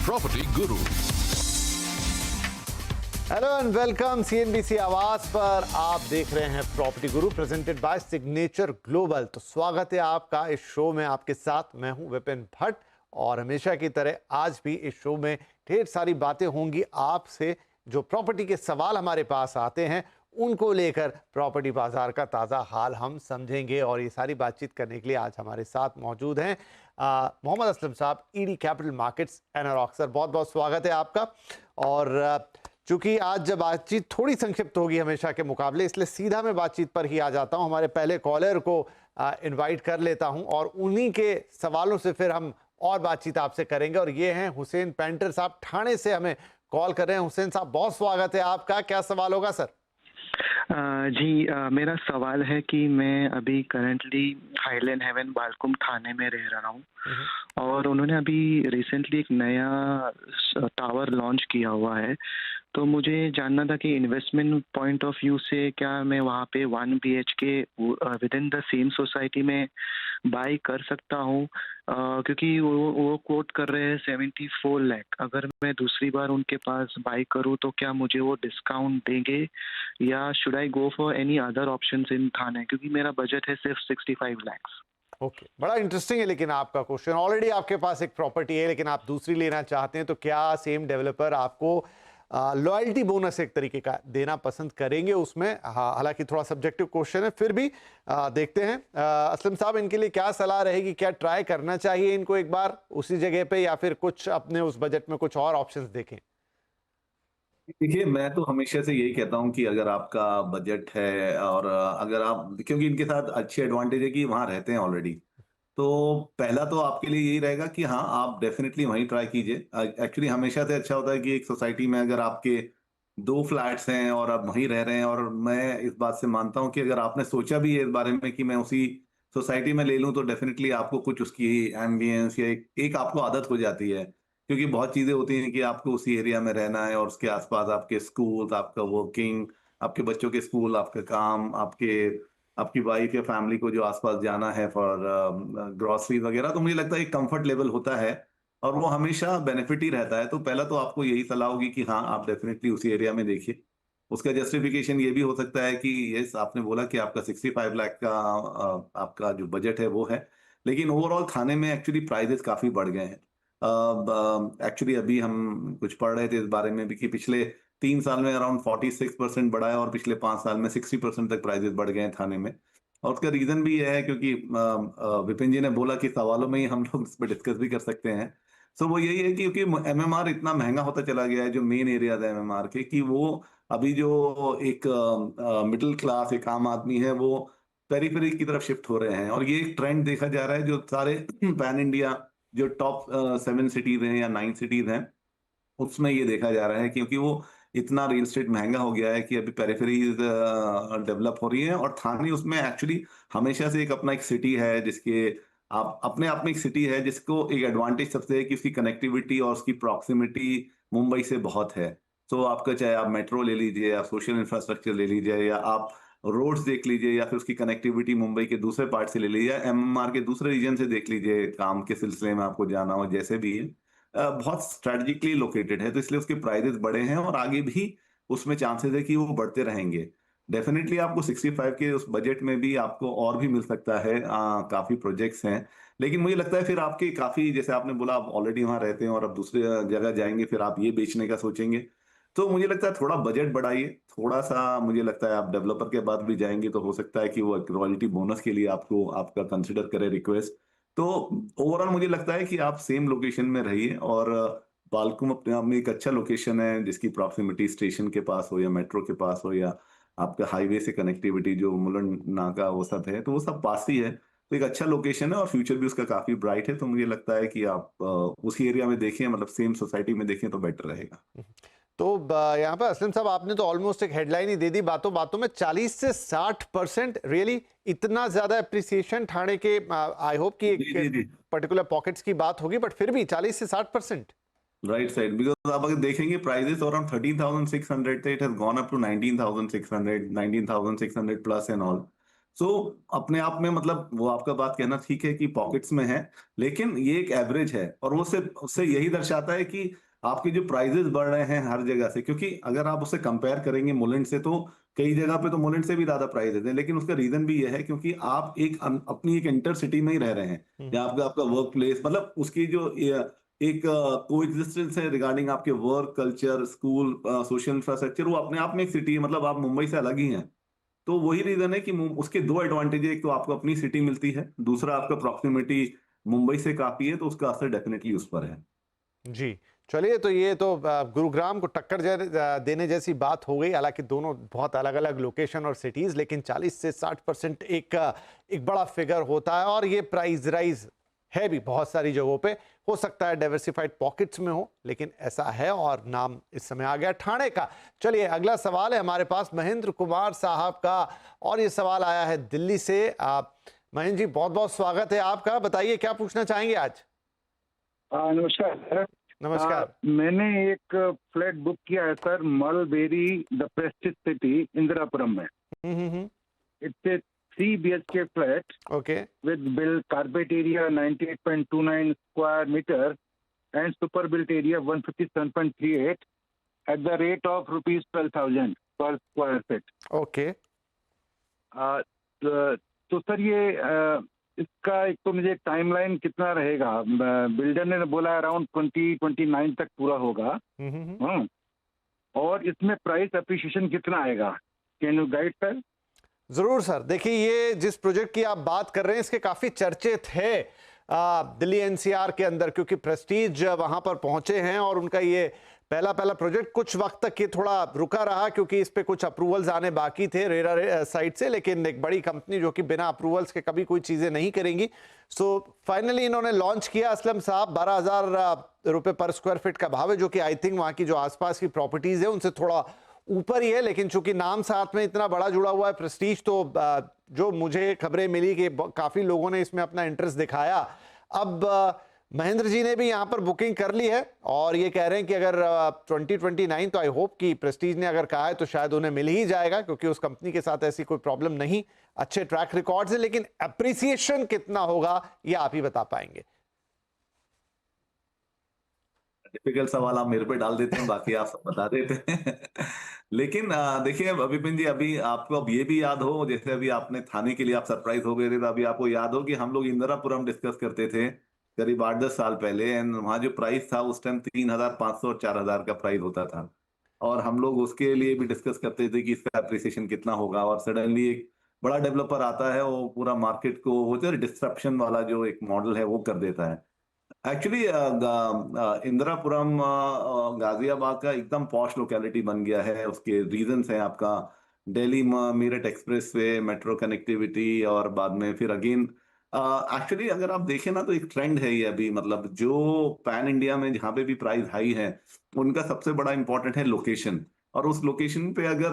Property Guru. Hello and welcome. CNBC आवाज पर आप देख रहे हैं property Guru presented by signature global. तो स्वागत है आपका इस शो में। आपके साथ मैं हूं विपिन भट्ट और हमेशा की तरह आज भी इस शो में ढेर सारी बातें होंगी आपसे। जो प्रॉपर्टी के सवाल हमारे पास आते हैं उनको लेकर प्रॉपर्टी बाजार का ताज़ा हाल हम समझेंगे और ये सारी बातचीत करने के लिए आज हमारे साथ मौजूद हैं मोहम्मद असलम साहब, ED capital markets Anarock. Sir बहुत बहुत स्वागत है आपका। और चूंकि आज जब बातचीत थोड़ी संक्षिप्त होगी हमेशा के मुकाबले, इसलिए सीधा मैं बातचीत पर ही आ जाता हूं। हमारे पहले कॉलर को इनवाइट कर लेता हूं और उन्हीं के सवालों से फिर हम और बातचीत आपसे करेंगे। और ये हैं हुसैन पेंटर साहब, ठाणे से हमें कॉल कर रहे हैं। हुसैन साहब बहुत स्वागत है आपका। क्या सवाल होगा सर? मेरा सवाल है कि मैं अभी करंटली हाईलैंड हेवन बालकुम थाने में रह रहा हूँ और उन्होंने अभी रिसेंटली एक नया टावर लॉन्च किया हुआ है। तो मुझे जानना था कि इन्वेस्टमेंट पॉइंट ऑफ व्यू से क्या मैं वहाँ पे 1 BHK with in the same society में बाई कर सकता हूँ, क्योंकि वो कोट कर रहे हैं 74 लाख। अगर मैं दूसरी बार उनके पास बाई करूँ तो क्या मुझे वो डिस्काउंट देंगे या should I go for any other options in Thane, क्योंकि मेरा बजट है सिर्फ 65 लाख। ओके, बड़ा इंटरेस्टिंग है। लेकिन आपका क्वेश्चन, ऑलरेडी आपके पास एक प्रॉपर्टी है लेकिन आप दूसरी लेना चाहते हैं, तो क्या सेम डेवलपर आपको लॉयल्टी बोनस एक तरीके का देना पसंद करेंगे उसमें? हालांकि थोड़ा सब्जेक्टिव क्वेश्चन है, फिर भी देखते हैं। असलम साहब, इनके लिए क्या सलाह रहेगी? क्या ट्राई करना चाहिए इनको एक बार उसी जगह पे, या फिर कुछ अपने उस बजट में कुछ और ऑप्शंस देखें? देखिए, मैं तो हमेशा से यही कहता हूँ कि अगर आपका बजट है और अगर आप, क्योंकि इनके साथ अच्छी एडवांटेज है कि वहाँ रहते हैं ऑलरेडी, तो पहला तो आपके लिए यही रहेगा कि हाँ, आप डेफिनेटली वहीं ट्राई कीजिए। एक्चुअली हमेशा से अच्छा होता है कि एक सोसाइटी में अगर आपके 2 फ्लैट्स हैं और आप वहीं रह रहे हैं, और मैं इस बात से मानता हूँ कि अगर आपने सोचा भी है इस बारे में कि मैं उसी सोसाइटी में ले लूँ, तो डेफिनेटली आपको कुछ उसकी एम्बियंस या एक आपको आदत हो जाती है। क्योंकि बहुत चीज़ें होती हैं कि आपको उसी एरिया में रहना है और उसके आस-पास आपके स्कूल्स, आपका वर्किंग, आपके बच्चों के स्कूल, आपका काम, आपकी वाइफ या फैमिली को जो आस-पास जाना है फॉर ग्रोसरीज़ वगैरह, तो मुझे लगता है एक कम्फर्ट लेवल होता है और वो हमेशा बेनिफिट ही रहता है। तो पहला तो आपको यही सलाह होगी कि हाँ, आप डेफिनिटली उसी एरिया में देखिए। उसका जस्टिफिकेशन ये भी हो सकता है कि येस, आपने बोला कि आपका 65 लाख का आपका जो बजट है वो है, लेकिन ओवरऑल थाने में एक्चुअली प्राइसेज़ काफ़ी बढ़ गए हैं। एक्चुअली अभी हम कुछ पढ़ रहे थे इस बारे में भी कि पिछले 3 साल में अराउंड 46% बढ़ा है और पिछले 5 साल में 60% तक प्राइसेज़ बढ़ गए हैं थाने में। और उसका रीज़न भी ये है क्योंकि विपिन जी ने बोला कि सवालों में ही हम लोग इस पे डिस्कस भी कर सकते हैं। सो वो यही है कि क्योंकि एमएमआर इतना महँगा होता चला गया है, जो मेन एरियाज़ है एमएमआर के, कि वो अभी जो एक मिडल क्लास एक आम आदमी है, वो पेरिफेरी की तरफ शिफ्ट हो रहे हैं। और ये एक ट्रेंड देखा जा रहा है जो सारे पैन इंडिया जो टॉप 7 सिटीज़ हैं या 9 सिटीज़ हैं, उसमें ये देखा जा रहा है, क्योंकि वो इतना रियल एस्टेट महँगा हो गया है कि अभी पेरिफेरीज़ डेवलप हो रही हैं और थाने उसमें एक्चुअली हमेशा से एक अपना एक सिटी है, जिसके आप अपने आप में एक सिटी है, जिसको एक एडवांटेज सबसे है कि उसकी कनेक्टिविटी और उसकी प्रॉक्सिमिटी मुंबई से बहुत है। तो आपका चाहे आप मेट्रो ले लीजिए, आप सोशल इंफ्रास्ट्रक्चर ले लीजिए, या आप रोड्स देख लीजिए, या फिर उसकी कनेक्टिविटी मुंबई के दूसरे पार्ट से ले लीजिए, या एमएमआर के दूसरे रीजन से देख लीजिए, काम के सिलसिले में आपको जाना हो, जैसे भी है। बहुत स्ट्रेटेजिकली लोकेटेड है, तो इसलिए उसके प्राइसेस बढ़े हैं और आगे भी उसमें चांसेस है कि वो बढ़ते रहेंगे। डेफिनिटली आपको 65 के उस बजट में भी आपको और भी मिल सकता है। काफ़ी प्रोजेक्ट्स हैं, लेकिन मुझे लगता है फिर आपके काफ़ी, जैसे आपने बोला आप ऑलरेडी वहाँ रहते हैं और अब दूसरे जगह जाएँगे, फिर आप ये बेचने का सोचेंगे। तो मुझे लगता है थोड़ा बजट बढ़ाइए, थोड़ा-सा मुझे लगता है आप डेवलपर के पास भी जाएँगे तो हो सकता है कि वो एक रॉयल्टी बोनस के लिए आपको आपका कंसिडर करे रिक्वेस्ट। तो ओवरऑल मुझे लगता है कि आप सेम लोकेशन में रहिए, और बालकुम अपने आप में एक अच्छा लोकेशन है, जिसकी प्रॉक्सिमिटी स्टेशन के पास हो या मेट्रो के पास हो, या आपका हाईवे से कनेक्टिविटी जो मुलुंड नाका वो सब है, तो वो सब पास ही है। तो एक अच्छा लोकेशन है और फ्यूचर भी उसका काफ़ी ब्राइट है, तो मुझे लगता है कि आप उसी एरिया में देखें, मतलब सेम सोसाइटी में देखें तो बेटर रहेगा। तो यहाँ पर असलम साहब, आपने तो ऑलमोस्ट एक हेडलाइन ही दे दी। बातों बातों में 40 से 60% रियली इतना ज्यादा अप्रिसिएशन ठाणे के? आई होप कि जी, जी, एक जी। पर्टिकुलर पॉकेट्स की बात होगी, बट फिर भी 40 से 60%। राइट साइड, बिकॉज़ आप अगर देखेंगे प्राइसेज़ अराउंड 13,600 थे, it has gone up to 19,600, 19,600 plus and all. So अपने आप में मतलब वो आपका बात कहना ठीक है कि पॉकेट्स में है, लेकिन ये एक एवरेज है और वो सिर्फ उससे यही दर्शाता है कि आपके जो प्राइसेस बढ़ रहे हैं हर जगह से, क्योंकि अगर आप उसे कंपेयर करेंगे मुलिंड से तो कई जगह पे तो मुलिंड से भी ज्यादा प्राइसेस हैं, लेकिन उसका रीजन भी ये है क्योंकि आप अपनी एक इंटर सिटी में ही रह रहे हैं, या आपका आपका वर्क प्लेस मतलब उसकी जो एक को एग्जिस्टेंस है रिगार्डिंग आपके work culture school social infrastructure, वो अपने आप में एक सिटी है, मतलब आप मुंबई से अलग ही हैं। तो वही रीजन है कि उसके दो एडवांटेज है, एक तो आपको अपनी सिटी मिलती है, दूसरा आपका प्रॉक्सिमिटी मुंबई से काफी है, तो उसका असर डेफिनेटली उस पर है। जी। चलिए, तो ये तो गुरुग्राम को टक्कर देने जैसी बात हो गई। हालांकि दोनों बहुत अलग अलग लोकेशन और सिटीज, लेकिन 40 से 60% एक बड़ा फिगर होता है। और ये प्राइस राइज है भी बहुत सारी जगहों पे। हो सकता है डाइवर्सिफाइड पॉकेट्स में हो, लेकिन ऐसा है। और नाम इस समय आ गया ठाणे का। चलिए, अगला सवाल है हमारे पास महेंद्र कुमार साहब का, और ये सवाल आया है दिल्ली से। महेंद्र जी, बहुत बहुत स्वागत है आपका। बताइए क्या पूछना चाहेंगे आज। नमस्कार सर। नमस्कार। मैंने एक फ्लैट बुक किया है sir, mulberry the prestige city Indirapuram में। Hmm. It's a 3 BHK flat okay. with built carpet area 98.29 square meter and super built area 157.38 at the rate of rupees 12,000 per square feet. Okay. तो sir ये इसका एक तो मुझे timeline कितना रहेगा? Builder ने बोला अराउंड 2029 तक पूरा होगा। हाँ, और इसमें प्राइस अप्रिशिएशन कितना आएगा? Can you guide sir? जरूर सर। देखिए, ये जिस प्रोजेक्ट की आप बात कर रहे हैं इसके काफी चर्चे थे दिल्ली एनसीआर के अंदर, क्योंकि प्रेस्टीज वहां पर पहुंचे हैं और उनका ये पहला प्रोजेक्ट कुछ वक्त तक ये थोड़ा रुका रहा, क्योंकि इस पे कुछ अप्रूवल्स आने बाकी थे रेरा साइड से। लेकिन एक बड़ी कंपनी जो कि बिना अप्रूवल्स के कभी कोई चीजें नहीं करेंगी, सो फाइनली इन्होंने लॉन्च किया। असलम साहब, 12,000 रुपए पर स्क्वायर फीट का भाव है, जो कि आई थिंक वहां की जो आसपास की प्रॉपर्टीज है उनसे थोड़ा ऊपर ही है। लेकिन चूंकि नाम साथ में इतना बड़ा जुड़ा हुआ है प्रेस्टीज, तो जो मुझे खबरें मिली कि काफी लोगों ने इसमें अपना इंटरेस्ट दिखाया। अब महेंद्र जी ने भी यहां पर बुकिंग कर ली है और ये कह रहे हैं कि अगर 2029, तो आई होप कि प्रेस्टीज ने अगर कहा है तो शायद उन्हें मिल ही जाएगा, क्योंकि उस कंपनी के साथ ऐसी कोई प्रॉब्लम नहीं, अच्छे ट्रैक रिकॉर्ड्स है। लेकिन अप्रिसिएशन कितना होगा ये आप ही बता पाएंगे। डिफिकल्ट सवाल आप मेरे पे डाल देते हैं, बाकी आप सब बता देते हैं। लेकिन देखिए विपिन जी, अभी आपको अब ये भी याद हो, जैसे अभी आपने थाने के लिए आप सरप्राइज हो गए थे, तो अभी आपको याद हो कि हम लोग इंदिरापुरम डिस्कस करते थे करीब 8-10 साल पहले, एंड वहां जो प्राइस था उस टाइम 3,500 और 4,000 का प्राइस होता था। और हम लोग उसके लिए भी डिस्कस करते थे कि इसका अप्रिसिएशन कितना होगा, और सडनली एक बड़ा डेवलपर आता है, वो पूरा मार्केट को वो जो डिस्ट्रप्शन वाला जो एक मॉडल है वो कर देता है। एक्चुअली इंदिरापुरम गाजियाबाद का एकदम पॉश लोकेलिटी बन गया है। उसके रीजंस हैं आपका Delhi Meerut express way, metro connectivity, और बाद में फिर अगेन एक्चुअली अगर आप देखें ना तो एक ट्रेंड है ये अभी, मतलब जो पैन इंडिया में जहाँ पे भी प्राइस हाई है उनका सबसे बड़ा इंपॉर्टेंट है लोकेशन। और उस लोकेशन पे अगर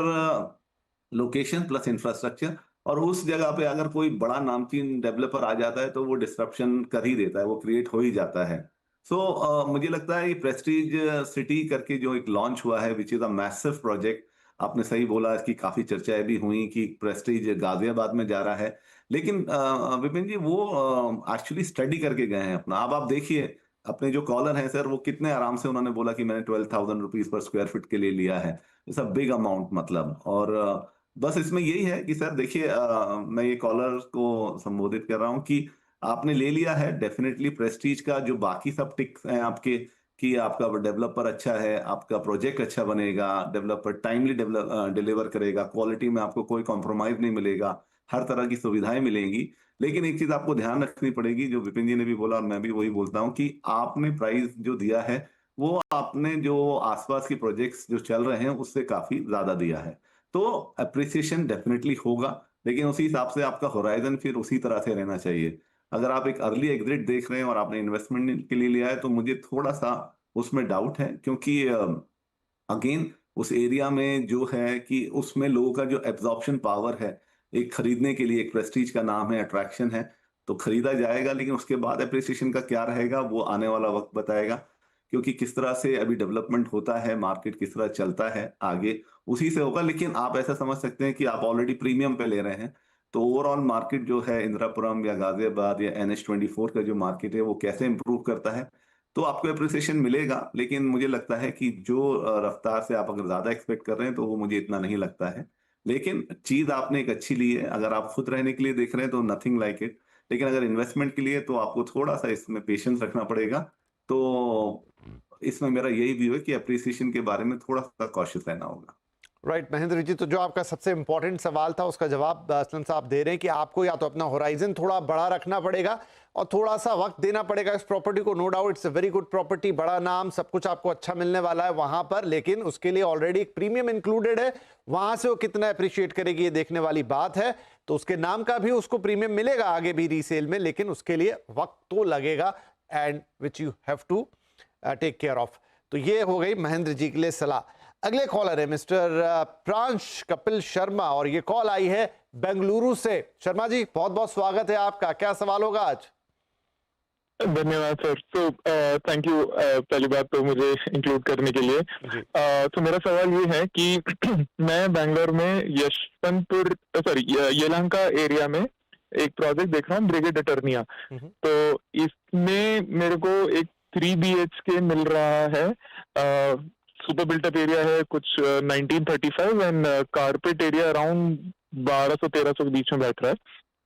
लोकेशन प्लस इंफ्रास्ट्रक्चर, और उस जगह पे अगर कोई बड़ा नामचीन डेवलपर आ जाता है तो वो डिस्ट्रप्शन कर ही देता है, वो क्रिएट हो ही जाता है। मुझे लगता है ये प्रेस्टीज सिटी करके जो एक लॉन्च हुआ है, which is a massive project. आपने सही बोला, इसकी काफी चर्चाएं भी हुई कि प्रेस्टीज गाजियाबाद में जा रहा है, लेकिन विपिन जी वो एक्चुअली स्टडी करके गए हैं अपना। अब आप देखिए अपने जो कॉलर हैं सर, वो कितने आराम से उन्होंने बोला कि मैंने 12,000 रुपीज पर स्क्वायर फीट के लिए लिया है। इट्स अ बिग अमाउंट मतलब। और बस इसमें यही है कि सर देखिए, मैं ये कॉलर को संबोधित कर रहा हूँ कि आपने ले लिया है डेफिनेटली प्रेस्टीज का, जो बाकी सब टिक्स हैं आपके कि आपका डेवलपर अच्छा है, आपका प्रोजेक्ट अच्छा बनेगा, डेवलपर टाइमली डिलीवर करेगा, क्वालिटी में आपको कोई कॉम्प्रोमाइज नहीं मिलेगा, हर तरह की सुविधाएं मिलेंगी। लेकिन एक चीज आपको ध्यान रखनी पड़ेगी, जो विपिन जी ने भी बोला और मैं भी वही बोलता हूँ, कि आपने प्राइस जो दिया है वो आपने जो आसपास की प्रोजेक्ट्स जो चल रहे हैं उससे काफी ज्यादा दिया है। तो अप्रिसिएशन डेफिनेटली होगा, लेकिन उसी हिसाब से आपका होराइजन फिर उसी तरह से रहना चाहिए। अगर आप एक अर्ली एग्जिट देख रहे हैं और आपने इन्वेस्टमेंट के लिए लिया है, तो मुझे थोड़ा सा उसमें डाउट है, क्योंकि अगेन उस एरिया में जो है कि उसमें लोगों का जो एब्जॉर्प्शन पावर है, एक खरीदने के लिए, एक प्रेस्टीज का नाम है, अट्रैक्शन है, तो खरीदा जाएगा। लेकिन उसके बाद अप्रिसिएशन का क्या रहेगा वो आने वाला वक्त बताएगा, क्योंकि किस तरह से अभी डेवलपमेंट होता है, मार्केट किस तरह चलता है आगे, उसी से होगा। लेकिन आप ऐसा समझ सकते हैं कि आप ऑलरेडी प्रीमियम पे ले रहे हैं, तो ओवरऑल मार्केट जो है इंदिरापुरम या गाजियाबाद या NH24 का जो मार्केट है वो कैसे इंप्रूव करता है, तो आपको एप्रिसिएशन मिलेगा। लेकिन मुझे लगता है कि जो रफ्तार से आप अगर ज्यादा एक्सपेक्ट कर रहे हैं तो वो मुझे इतना नहीं लगता है। लेकिन चीज आपने एक अच्छी ली है, अगर आप खुद रहने के लिए देख रहे हैं तो नथिंग लाइक इट। लेकिन अगर इन्वेस्टमेंट के लिए तो आपको थोड़ा सा इसमें पेशेंस रखना पड़ेगा। तो इसमें मेरा यही व्यू है कि अप्रिसिएशन के बारे में थोड़ा सा कॉशियस रहना होगा। राइट महेंद्र जी, तो जो आपका सबसे इंपॉर्टेंट सवाल था उसका जवाब असलम साहब दे रहे हैं कि आपको या तो अपना होराइजन थोड़ा बड़ा रखना पड़ेगा और थोड़ा सा वक्त देना पड़ेगा इस प्रॉपर्टी को। No doubt it's a very good property, बड़ा नाम, सब कुछ आपको अच्छा मिलने वाला है वहां पर, लेकिन उसके लिए ऑलरेडी एक प्रीमियम इंक्लूडेड है। वहां से वो कितना अप्रिशिएट करेगी ये देखने वाली बात है। तो उसके नाम का भी उसको प्रीमियम मिलेगा आगे भी रीसेल में, लेकिन उसके लिए वक्त तो लगेगा and which you have to take care of. तो ये हो गई महेंद्र जी के लिए सलाह। अगले कॉलर है मिस्टर प्रांश कपिल शर्मा और ये कॉल आई है बेंगलुरु से। शर्मा जी, बहुत बहुत स्वागत है आपका, क्या सवाल होगा आज? धन्यवाद सर। तो थैंक यू पहली बात तो मुझे इंक्लूड करने के लिए। तो मेरा सवाल ये है कि मैं बैंगलोर में यशवंतपुर यलहंका एरिया में एक प्रोजेक्ट देख रहा हूँ, ब्रिगेड अटर्निया। तो इसमें मेरे को एक 3 BHK मिल रहा है, सुपर बिल्टअप एरिया है कुछ 1935 एंड कारपेट एरिया अराउंड 1200-1300 के बीच में बैठ रहा है।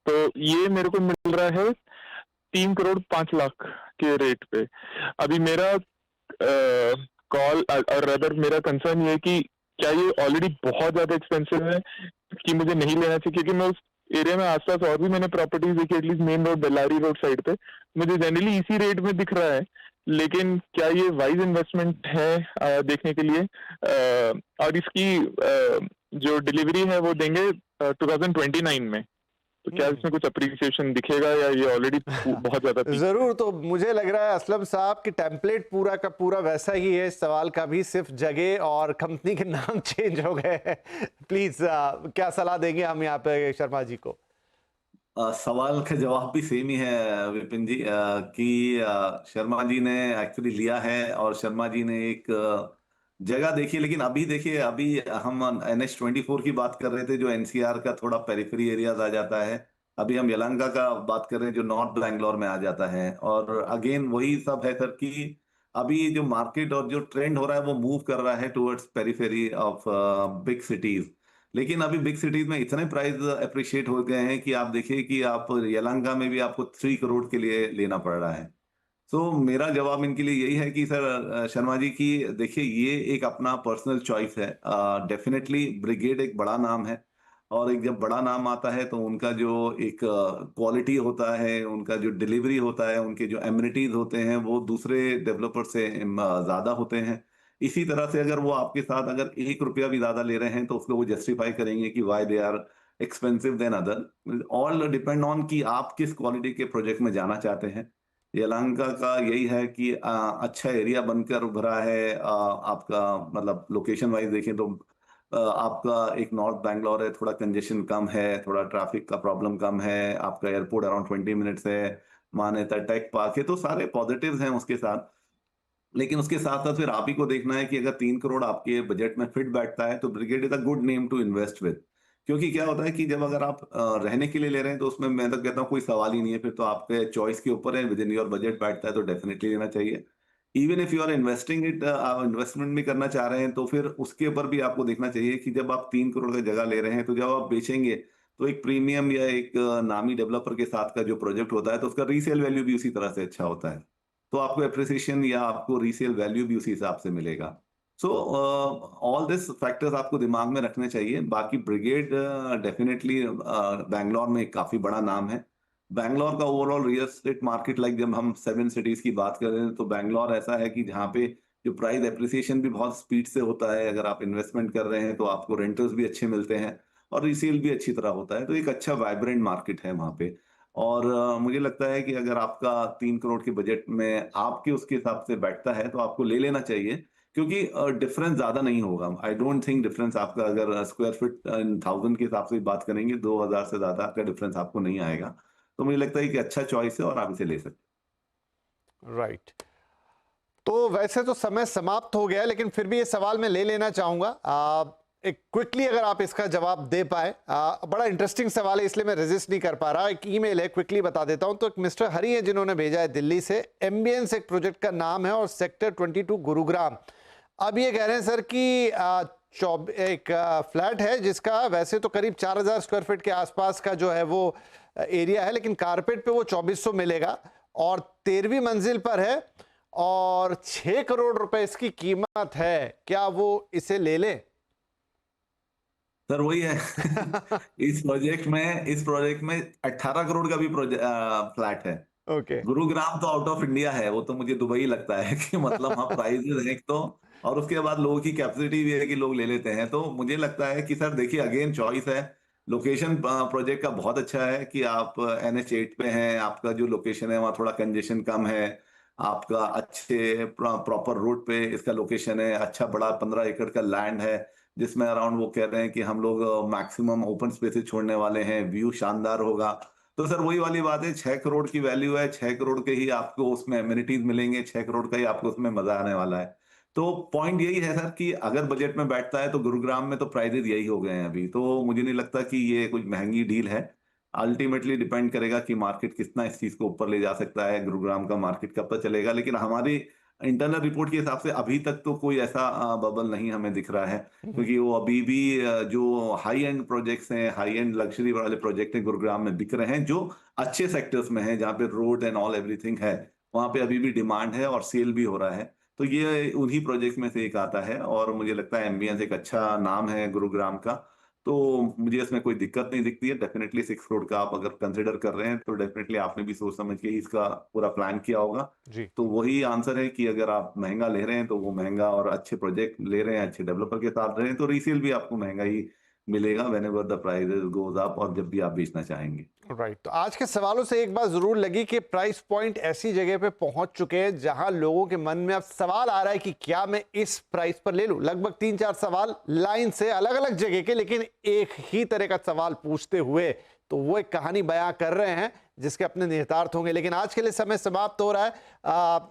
तो ये मेरे को मिल रहा है 3 करोड़ 5 लाख के रेट पे। अभी मेरा कॉल और अदर मेरा कंसर्न ये है कि क्या ये ऑलरेडी बहुत ज्यादा एक्सपेंसिव है कि मुझे नहीं लेना चाहिए, क्योंकि मैं उस एरिया में आसपास और भी मैंने प्रॉपर्टीज देखी, at least main road Bellary road side पे मुझे जनरली इसी रेट में दिख रहा है। लेकिन क्या ये वाइज इन्वेस्टमेंट है देखने के लिए? और इसकी जो डिलीवरी है वो देंगे 2029 में। तो क्या इसमें कुछ अप्रिसिएशन दिखेगा या ये ऑलरेडी बहुत ज्यादा? जरूर। तो मुझे लग रहा है असलम साहब की टेम्पलेट पूरा का पूरा वैसा ही है, इस सवाल का भी सिर्फ जगह और कंपनी के नाम चेंज हो गए हैं। प्लीज क्या सलाह देंगे हम यहाँ पे शर्मा जी को? सवाल का जवाब भी सेम ही है विपिन जी, कि शर्मा जी ने एक्चुअली लिया है और शर्मा जी ने एक जगह देखी। लेकिन अभी देखिए, अभी हम NH24 की बात कर रहे थे जो NCR का थोड़ा पेरिफेरी एरियाज आ जाता है। अभी हम यलहंका का बात कर रहे हैं जो नॉर्थ बैंगलोर में आ जाता है। और अगेन वही सब है सर कि अभी जो मार्केट और जो ट्रेंड हो रहा है वो मूव कर रहा है towards periphery of big cities. लेकिन अभी बिग सिटीज में इतने प्राइस अप्रिशिएट हो गए हैं कि आप देखिए कि आप यलहंका में भी आपको 3 करोड़ के लिए लेना पड़ रहा है। तो मेरा जवाब इनके लिए यही है कि सर शर्मा जी की देखिए ये एक अपना पर्सनल चॉइस है। डेफिनेटली ब्रिगेड एक बड़ा नाम है और एक जब बड़ा नाम आता है तो उनका जो एक क्वालिटी होता है, उनका जो डिलीवरी होता है, उनके जो एमिनिटीज होते हैं वो दूसरे डेवलपर से ज्यादा होते हैं। इसी तरह से अगर वो आपके साथ अगर 1 रुपया भी ज्यादा ले रहे हैं तो उसको वो जस्टिफाई करेंगे कि why they are expensive than other. All depend on कि आप किस क्वालिटी के प्रोजेक्ट में जाना चाहते हैं। यलहंका का यही है कि अच्छा एरिया बनकर उभरा है। आपका मतलब लोकेशन वाइज देखें तो आपका एक नॉर्थ बैंगलोर है, थोड़ा कंजेशन कम है, थोड़ा ट्रैफिक का प्रॉब्लम कम है, आपका एयरपोर्ट अराउंड 20 मिनट्स है, मान्यता टेक पार्क है, तो सारे पॉजिटिव्स हैं उसके साथ। लेकिन उसके साथ साथ फिर आप ही को देखना है कि अगर 3 करोड़ आपके बजट में फिट बैठता है तो Brigade is a good name to invest with. क्योंकि क्या होता है कि जब अगर आप रहने के लिए ले रहे हैं तो उसमें मैं तो कहता हूँ कोई सवाल ही नहीं है, फिर तो आपके चॉइस के ऊपर है, विद इन योर बजट बैठता है तो डेफिनेटली लेना चाहिए। Even if you are investing it, आप इन्वेस्टमेंट भी करना चाह रहे हैं तो फिर उसके ऊपर भी आपको देखना चाहिए कि जब आप 3 करोड़ की जगह ले रहे हैं तो जब आप बेचेंगे तो एक प्रीमियम या एक नामी डेवलपर के साथ का जो प्रोजेक्ट होता है तो उसका रीसेल वैल्यू भी उसी तरह से अच्छा होता है, तो आपको एप्रिसिएशन या आपको रीसेल वैल्यू भी उसी हिसाब से मिलेगा। सो ऑल दिस फैक्टर्स आपको दिमाग में रखने चाहिए। बाकी ब्रिगेड डेफिनेटली बैंगलोर में एक काफी बड़ा नाम है। बैंगलोर का overall real estate market, like जब हम 7 सिटीज की बात कर रहे हैं तो बैंगलोर ऐसा है कि जहाँ पे जो प्राइस एप्रिसिएशन भी बहुत स्पीड से होता है। अगर आप इन्वेस्टमेंट कर रहे हैं तो आपको रेंटल्स भी अच्छे मिलते हैं और रीसेल भी अच्छी तरह होता है, तो एक अच्छा वाइब्रेंट मार्केट है वहाँ पे। और मुझे लगता है कि अगर आपका 3 करोड़ के बजट में आपके उसके हिसाब से बैठता है तो आपको ले लेना चाहिए, क्योंकि डिफरेंस ज्यादा नहीं होगा। आई डोंट थिंक डिफरेंस आपका अगर स्क्वायर फीट इन 1000 के हिसाब से बात करेंगे 2000 से ज्यादा का डिफरेंस आपको नहीं आएगा। तो मुझे लगता है कि अच्छा चॉइस है और आप इसे ले सकते। राइट। तो वैसे तो समय समाप्त हो गया, लेकिन फिर भी ये सवाल मैं ले लेना चाहूंगा। एक क्विकली अगर आप इसका जवाब दे पाए, बड़ा इंटरेस्टिंग सवाल है इसलिए मैं रेजिस्ट नहीं कर पा रहा। एक ईमेल है, क्विकली बता देता हूं। तो एक मिस्टर हरी है जिन्होंने भेजा है दिल्ली से, एम्बियंस एक प्रोजेक्ट का नाम है और सेक्टर 22 गुरुग्राम। अब ये कह रहे हैं सर कि एक फ्लैट है जिसका वैसे तो करीब 4000 स्क्वायर फीट के आसपास का जो है वो एरिया है, लेकिन कारपेट पे वो 2400 मिलेगा और 13वीं मंजिल पर है और 6 करोड़ रुपए इसकी कीमत है। क्या वो इसे ले लें? सर वही है इस प्रोजेक्ट में 18 करोड़ का भी फ्लैट है। ओके। गुरुग्राम तो आउट ऑफ इंडिया है, वो तो मुझे दुबई लगता है कि मतलब हाँ प्राइजेस हैं एक तो, और उसके बाद लोगों की कैपेसिटी भी है कि लोग ले लेते हैं। तो मुझे लगता है कि सर देखिए अगेन चॉइस है। लोकेशन प्रोजेक्ट का बहुत अच्छा है कि आप NH8 पे हैं, आपका जो लोकेशन है वहाँ थोड़ा कंजेशन कम है, आपका अच्छे प्रॉपर रूट पे इसका लोकेशन है, अच्छा बड़ा 15 एकड़ का लैंड है जिसमें अराउंड वो कह रहे हैं कि हम लोग मैक्सिमम ओपन स्पेसेस छोड़ने वाले हैं, व्यू शानदार होगा। तो सर वही वाली बात है, 6 करोड़ की वैल्यू है, 6 करोड़ के ही आपको उसमें एमिनिटीज मिलेंगे, 6 करोड़ का ही आपको उसमें मजा आने वाला है। तो पॉइंट यही है सर कि अगर बजट में बैठता है तो गुरुग्राम में तो प्राइजेस यही हो गए हैं अभी, तो मुझे नहीं लगता कि ये कुछ महंगी डील है। अल्टीमेटली डिपेंड करेगा कि मार्केट कितना इस चीज को ऊपर ले जा सकता है, गुरुग्राम का मार्केट कब तक चलेगा। लेकिन हमारी इंटरनल रिपोर्ट के हिसाब से अभी तक तो कोई ऐसा बबल नहीं हमें दिख रहा है, क्योंकि वो अभी भी जो हाई एंड प्रोजेक्ट्स हैं, हाई एंड लग्जरी वाले प्रोजेक्ट हैं गुरुग्राम में बिक रहे हैं, जो अच्छे सेक्टर्स में हैं जहाँ पे रोड एंड ऑल एवरीथिंग है, वहां पे अभी भी डिमांड है और सेल भी हो रहा है। तो ये उन्हीं प्रोजेक्ट में से एक आता है और मुझे लगता है एम्बियंस एक अच्छा नाम है गुरुग्राम का। तो मुझे इसमें कोई दिक्कत नहीं दिखती है। डेफिनेटली 6 करोड़ का आप अगर कंसिडर कर रहे हैं तो डेफिनेटली आपने भी सोच समझ के ही इसका पूरा प्लान किया होगा। जी। तो वही आंसर है कि अगर आप महंगा ले रहे हैं तो वो महंगा और अच्छे प्रोजेक्ट ले रहे हैं, अच्छे डेवलपर के साथ रहे हैं, तो रीसेल भी आपको महंगा ही मिलेगा whenever the prices goes up, और जब भी आप बेचना चाहेंगे। राइट। तो आज के सवालों से एक बात जरूर लगी कि प्राइस पॉइंट ऐसी जगह पे पहुंच चुके हैं जहां लोगों के मन में अब सवाल आ रहा है कि क्या मैं इस प्राइस पर ले लूं। लगभग 3-4 सवाल लाइन से अलग अलग जगह के, लेकिन एक ही तरह का सवाल पूछते हुए, तो वो एक कहानी बयां कर रहे हैं जिसके अपने निहितार्थ होंगे। लेकिन आज के लिए समय समाप्त हो रहा है।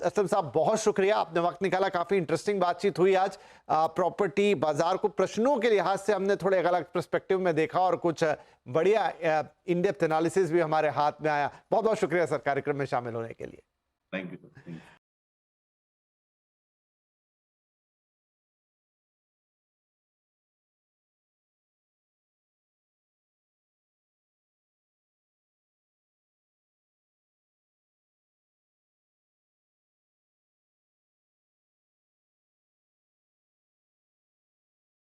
असलम साहब बहुत शुक्रिया, आपने वक्त निकाला, काफी इंटरेस्टिंग बातचीत हुई आज। प्रॉपर्टी बाजार को प्रश्नों के लिहाज से हमने थोड़े अलग पर्सपेक्टिव में देखा और कुछ बढ़िया इन डेप्थ एनालिसिस भी हमारे हाथ में आया। बहुत बहुत शुक्रिया सर कार्यक्रम में शामिल होने के लिए। Thank you.